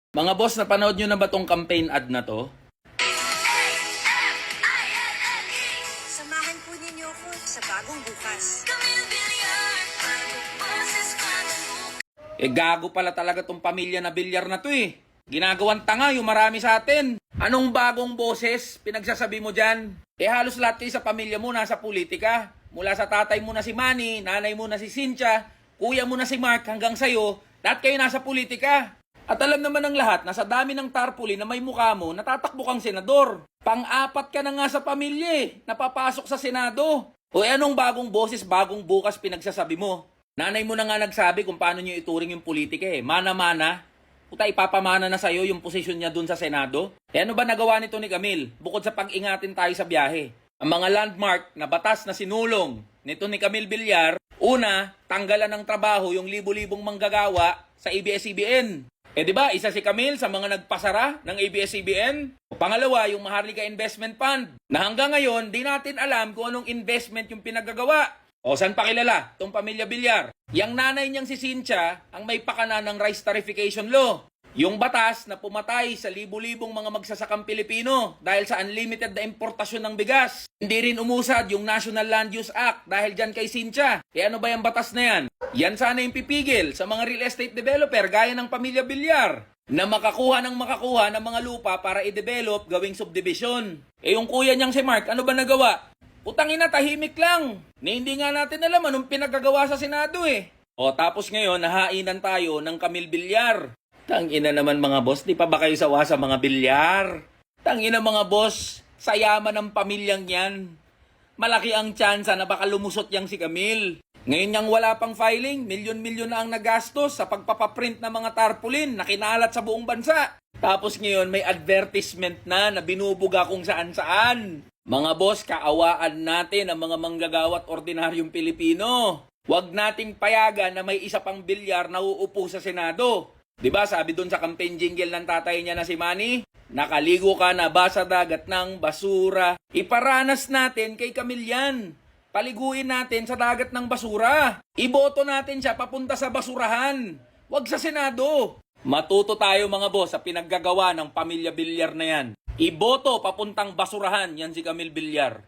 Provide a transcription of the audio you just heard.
Mga boss, napanood nyo na ba tong campaign ad na to? Samahan po ninyo ako sa bagong bukas. Gago pala talaga tong pamilya na bilyar na to eh. Ginagawang tanga yung marami sa atin. Anong bagong boses pinagsasabi mo dyan? Halos lahat kayo sa pamilya mo nasa politika. Mula sa tatay mo na si Manny, nanay mo na si Cynthia, kuya mo na si Mark hanggang sa'yo, lahat kayo nasa politika. At alam naman ng lahat na sa dami ng tarpaulin na may mukha mo, natatakbo kang senador. Pang-apat ka na nga sa pamilya napapasok sa Senado. O anong bagong boses, bagong bukas pinagsasabi mo? Nanay mo na nga nagsabi kung paano nyo ituring yung politika Mana-mana. Puta, ipapamana na sa'yo yung posisyon niya dun sa Senado. Ano ba nagawa nito ni Camille? Bukod sa pag-ingatin tayo sa biyahe. Ang mga landmark na batas na sinulong nito ni Camille Villar, una, tanggalan ng trabaho yung libo-libong manggagawa sa ABS-CBN. Di ba, isa si Camille sa mga nagpasara ng ABS-CBN. Pangalawa, yung Maharlika Investment Fund, na hanggang ngayon, di natin alam kung anong investment yung pinagagawa. Saan pa kilala? Itong pamilya Villar. Yang nanay niyang si Cynthia, ang may pakana ng rice tarification law. Yung batas na pumatay sa libu-libong mga magsasakang Pilipino dahil sa unlimited na importasyon ng bigas. Hindi rin umusad yung National Land Use Act dahil dyan kay Cynthia. Ano ba yung batas na yan? Yan sana yung pipigil sa mga real estate developer gaya ng pamilya Villar na makakuha ng mga lupa para i-develop gawing subdivision. Yung kuya niyang si Mark, ano ba nagawa? Putang ina, tahimik lang. Hindi nga natin alam anong pinagagawa sa Senado tapos ngayon, nahainan tayo ng Camille Villar. Tangina naman mga boss, di pa ba kayo sawa sa mga Villar? Tangina mga boss, sa yaman ng pamilyang yan. Malaki ang tsansa na baka lumusot yang si Camille. Ngayon yang wala pang filing, milyon-milyon na ang nagastos sa pagpapaprint ng mga tarpaulin na kinalat sa buong bansa. Tapos ngayon may advertisement na binubuga kung saan-saan. Mga boss, kaawaan natin ang mga manggagawa at ordinaryong Pilipino. Huwag nating payagan na may isa pang Villar na uupo sa Senado. Diba sabi dun sa campaign jingle ng tatay niya na si Manny, nakaligo ka na ba sa dagat ng basura? Iparanas natin kay Camille yan. Paliguin natin sa dagat ng basura. Iboto natin siya papunta sa basurahan. Huwag sa Senado. Matuto tayo mga boss sa pinaggagawa ng pamilya Villar na yan. Iboto papuntang basurahan yan si Camille Villar.